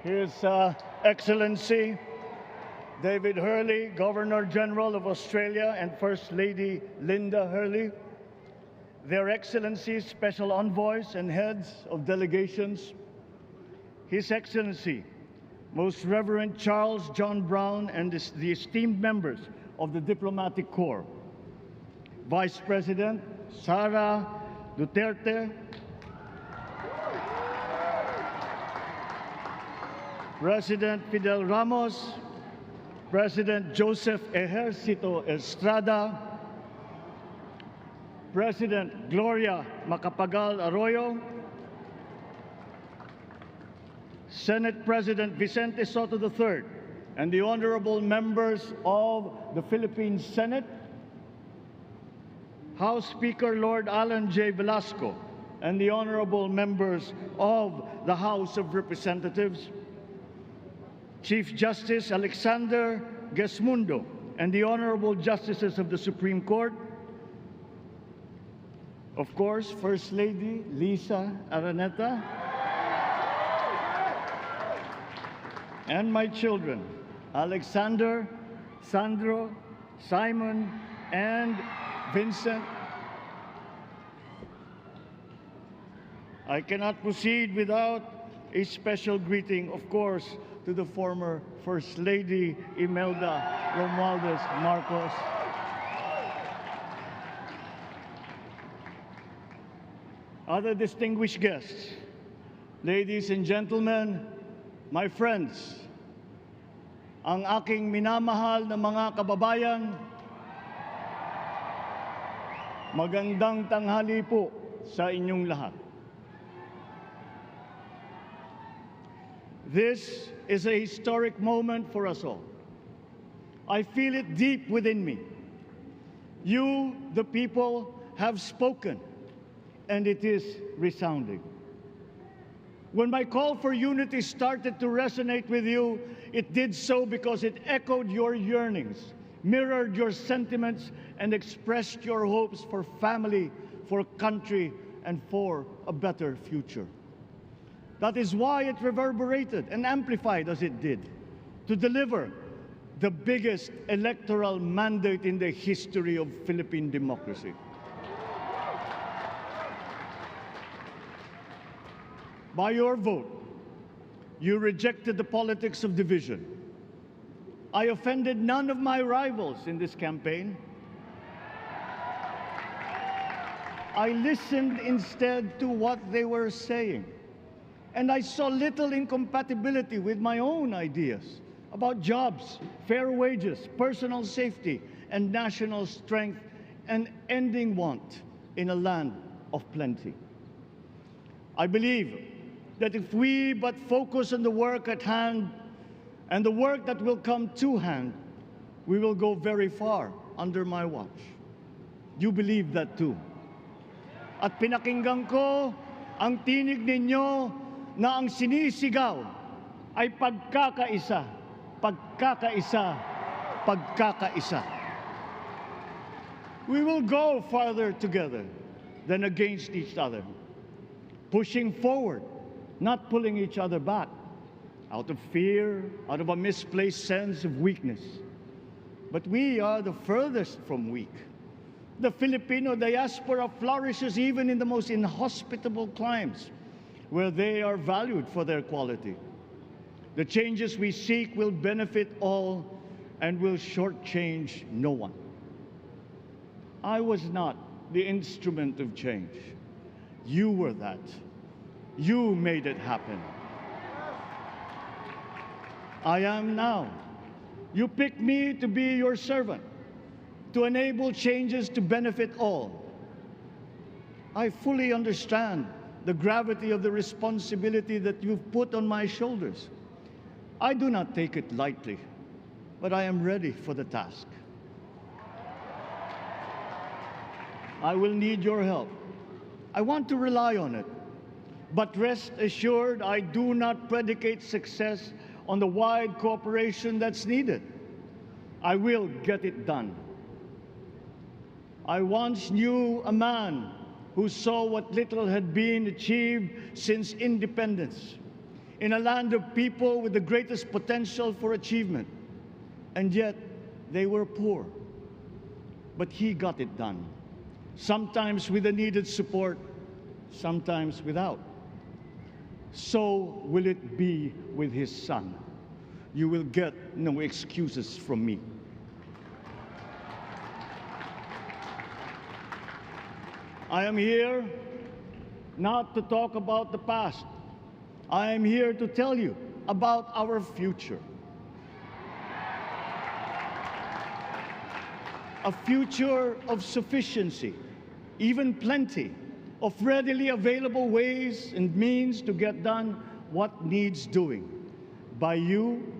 His Excellency David Hurley, Governor General of Australia, and First Lady Linda Hurley, Their Excellencies, Special Envoys, and Heads of Delegations, His Excellency, Most Reverend Charles John Brown, and the esteemed members of the Diplomatic Corps, Vice President Sara Duterte, President Fidel Ramos, President Joseph Ejercito Estrada, President Gloria Macapagal Arroyo, Senate President Vicente Soto III, and the honorable members of the Philippine Senate, House Speaker Lord Alan J. Velasco, and the honorable members of the House of Representatives, Chief Justice Alexander Gesmundo, and the honorable justices of the Supreme Court, of course, First Lady Lisa Araneta, and my children, Alexander, Sandro, Simon, and Vincent. I cannot proceed without a special greeting, of course, to the former First Lady Imelda Romualdez Marcos. Other distinguished guests, ladies and gentlemen, my friends, ang aking minamahal na mga kababayan, magandang tanghali po sa inyong lahat. This is a historic moment for us all. I feel it deep within me. You, the people, have spoken, and it is resounding. When my call for unity started to resonate with you, it did so because it echoed your yearnings, mirrored your sentiments, and expressed your hopes for family, for country, and for a better future. That is why it reverberated and amplified as it did, to deliver the biggest electoral mandate in the history of Philippine democracy. By your vote, you rejected the politics of division. I offended none of my rivals in this campaign. I listened instead to what they were saying. And I saw little incompatibility with my own ideas about jobs, fair wages, personal safety, and national strength, and ending want in a land of plenty. I believe that if we but focus on the work at hand and the work that will come to hand, we will go very far under my watch. You believe that too. At pinakinggan ko ang tinig ninyo na ang sinisigaw ay pagkakaisa, pagkakaisa, pagkakaisa. We will go farther together than against each other, pushing forward, not pulling each other back, out of fear, out of a misplaced sense of weakness. But we are the furthest from weak. The Filipino diaspora flourishes even in the most inhospitable climes, where they are valued for their quality. The changes we seek will benefit all and will shortchange no one. I was not the instrument of change. You were that. You made it happen. I am now. You picked me to be your servant, to enable changes to benefit all. I fully understand the gravity of the responsibility that you've put on my shoulders. I do not take it lightly, but I am ready for the task. I will need your help. I want to rely on it. But rest assured, I do not predicate success on the wide cooperation that's needed. I will get it done. I once knew a man who saw what little had been achieved since independence. in a land of people with the greatest potential for achievement, and yet they were poor. But he got it done, sometimes with the needed support, sometimes without. So will it be with his son. You will get no excuses from me. I am here not to talk about the past. I am here to tell you about our future. A future of sufficiency, even plenty, of readily available ways and means to get done what needs doing, by you,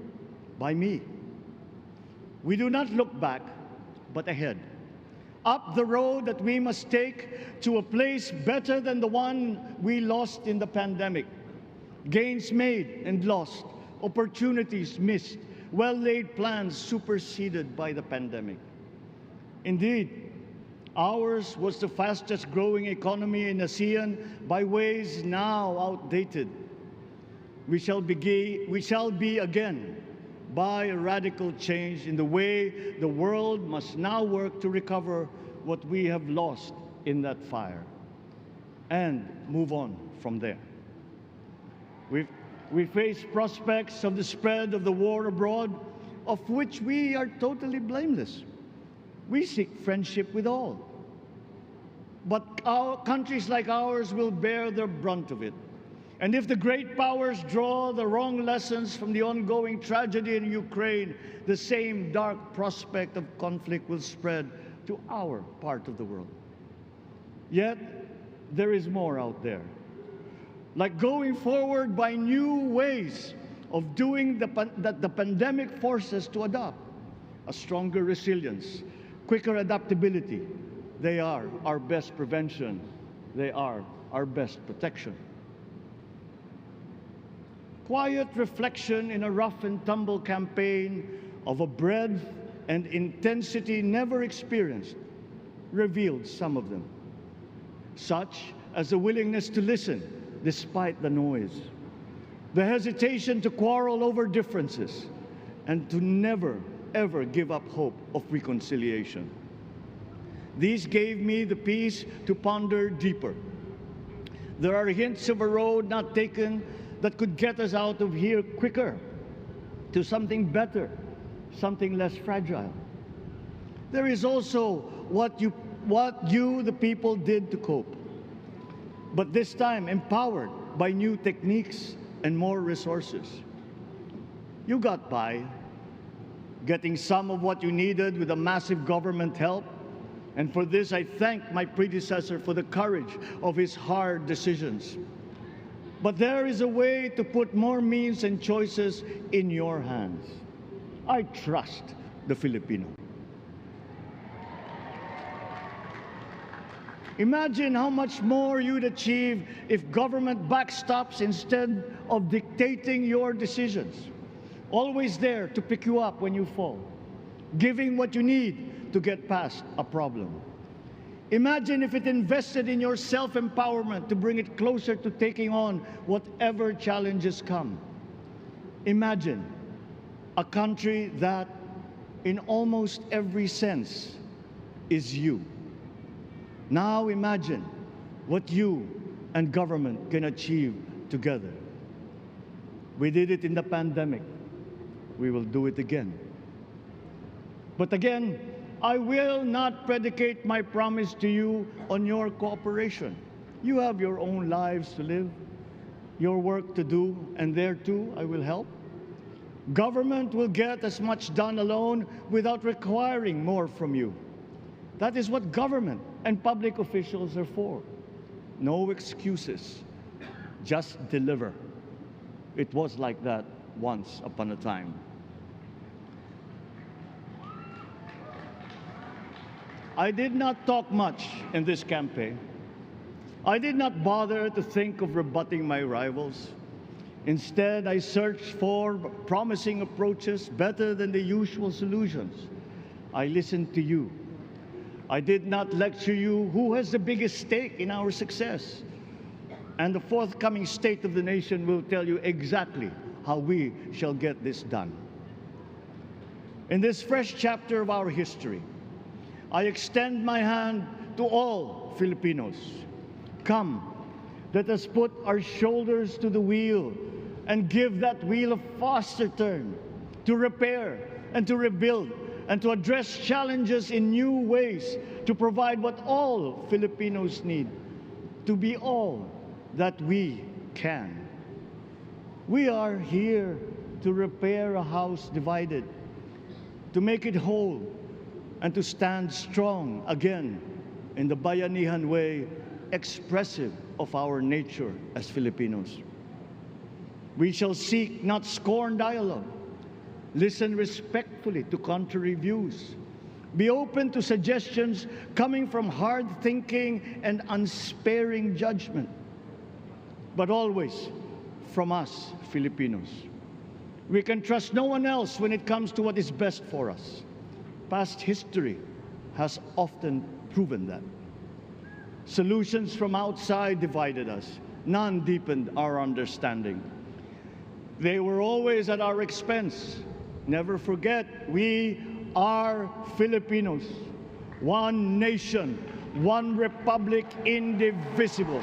by me. We do not look back, but ahead, up the road that we must take to a place better than the one we lost in the pandemic. Gains made and lost, opportunities missed, well-laid plans superseded by the pandemic. Indeed, ours was the fastest growing economy in ASEAN by ways now outdated. We shall be again by a radical change in the way the world must now work to recover what we have lost in that fire and move on from there. We face prospects of the spread of the war abroad, of which we are totally blameless. We seek friendship with all. But countries like ours will bear the brunt of it. And if the great powers draw the wrong lessons from the ongoing tragedy in Ukraine, the same dark prospect of conflict will spread to our part of the world. Yet, there is more out there. Like going forward by new ways of doing that the pandemic forces us to adopt. A stronger resilience, quicker adaptability. They are our best prevention. They are our best protection. Quiet reflection in a rough and tumble campaign of a breadth and intensity never experienced revealed some of them, such as the willingness to listen despite the noise, the hesitation to quarrel over differences, and to never, ever give up hope of reconciliation. These gave me the peace to ponder deeper. There are hints of a road not taken that could get us out of here quicker, to something better, something less fragile. There is also what you, the people, did to cope, but this time empowered by new techniques and more resources. You got by, getting some of what you needed with a massive government help, and for this I thank my predecessor for the courage of his hard decisions. But there is a way to put more means and choices in your hands. I trust the Filipino. Imagine how much more you'd achieve if government backstops instead of dictating your decisions. Always there to pick you up when you fall, giving what you need to get past a problem. Imagine if it invested in your self-empowerment to bring it closer to taking on whatever challenges come. Imagine a country that, in almost every sense, is you. Now imagine what you and government can achieve together. We did it in the pandemic. We will do it again. But again, I will not predicate my promise to you on your cooperation. You have your own lives to live, your work to do, and there too I will help. Government will get as much done alone without requiring more from you. That is what government and public officials are for. No excuses, just deliver. It was like that once upon a time. I did not talk much in this campaign. I did not bother to think of rebutting my rivals. Instead, I searched for promising approaches better than the usual solutions. I listened to you. I did not lecture you who has the biggest stake in our success. and the forthcoming State of the Nation will tell you exactly how we shall get this done. In this fresh chapter of our history, I extend my hand to all Filipinos. Come, let us put our shoulders to the wheel and give that wheel a faster turn to repair and to rebuild and to address challenges in new ways, to provide what all Filipinos need, to be all that we can. We are here to repair a house divided, to make it whole, and to stand strong again in the bayanihan way, expressive of our nature as Filipinos. We shall seek, not scorn, dialogue. Listen respectfully to contrary views. Be open to suggestions coming from hard thinking and unsparing judgment. But always from us, Filipinos. We can trust no one else when it comes to what is best for us. Past history has often proven that. Solutions from outside divided us. None deepened our understanding. They were always at our expense. Never forget, we are Filipinos. One nation, one republic, indivisible.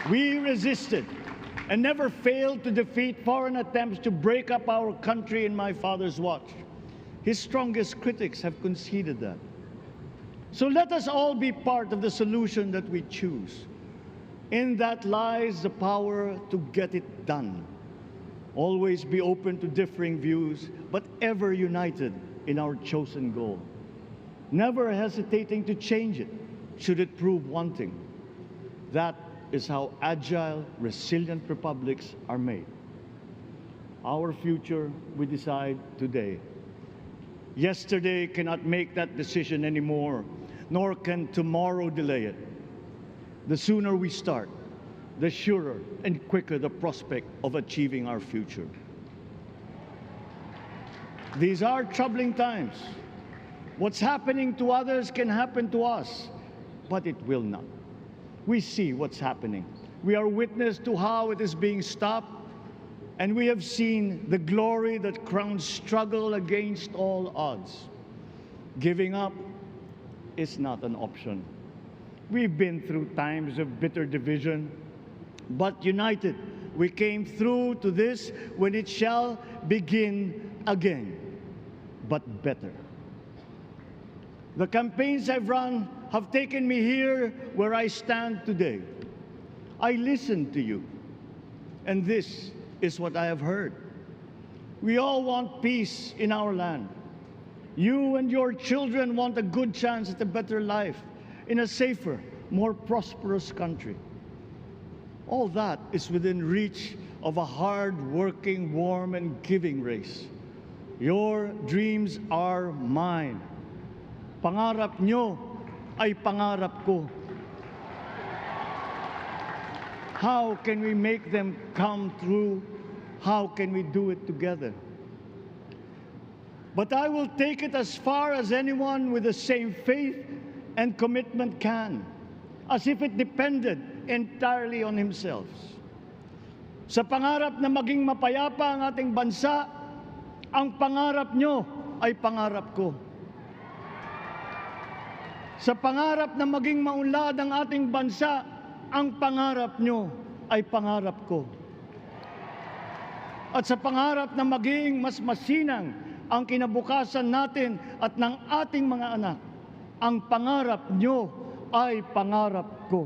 We resisted and never failed to defeat foreign attempts to break up our country in my father's watch. His strongest critics have conceded that. So let us all be part of the solution that we choose. In that lies the power to get it done. Always be open to differing views, but ever united in our chosen goal. Never hesitating to change it, should it prove wanting. That is how agile, resilient republics are made. Our future we decide today. Yesterday cannot make that decision anymore, nor can tomorrow delay it. The sooner we start, the surer and quicker the prospect of achieving our future. These are troubling times. What's happening to others can happen to us, but it will not. We see what's happening. We are witness to how it is being stopped, and we have seen the glory that crowns struggle against all odds. Giving up is not an option. We've been through times of bitter division, but united, we came through to this when it shall begin again, but better. The campaigns I've run have taken me here where I stand today. I listened to you, and this is what I have heard. We all want peace in our land. You and your children want a good chance at a better life in a safer, more prosperous country. All that is within reach of a hard-working, warm, and giving race. Your dreams are mine. Pangarap nyo ay pangarap ko. How can we make them come true? How can we do it together? But I will take it as far as anyone with the same faith and commitment can, as if it depended entirely on himself. Sa pangarap na maging mapayapa ang ating bansa, ang pangarap nyo ay pangarap ko. Sa pangarap na maging maunlad ang ating bansa, ang pangarap nyo ay pangarap ko. At sa pangarap na maging mas masinang ang kinabukasan natin at ng ating mga anak, ang pangarap nyo ay pangarap ko.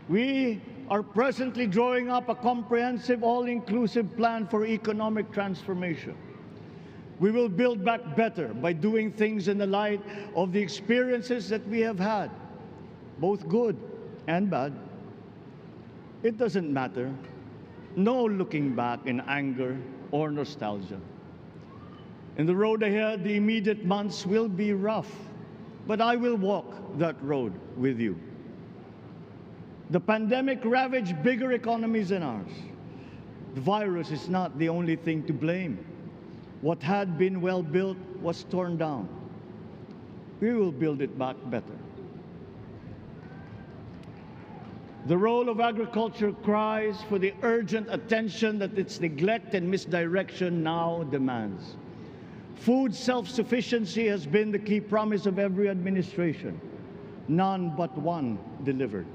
We are presently drawing up a comprehensive, all-inclusive plan for economic transformation. We will build back better by doing things in the light of the experiences that we have had, both good and bad. It doesn't matter. No looking back in anger or nostalgia. In the road ahead, the immediate months will be rough, but I will walk that road with you. The pandemic ravaged bigger economies than ours. The virus is not the only thing to blame. What had been well built was torn down. we will build it back better. The role of agriculture cries for the urgent attention that its neglect and misdirection now demands. Food self-sufficiency has been the key promise of every administration. None but one delivered.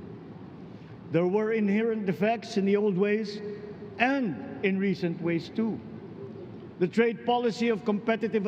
There were inherent defects in the old ways and in recent ways too. The trade policy of competitive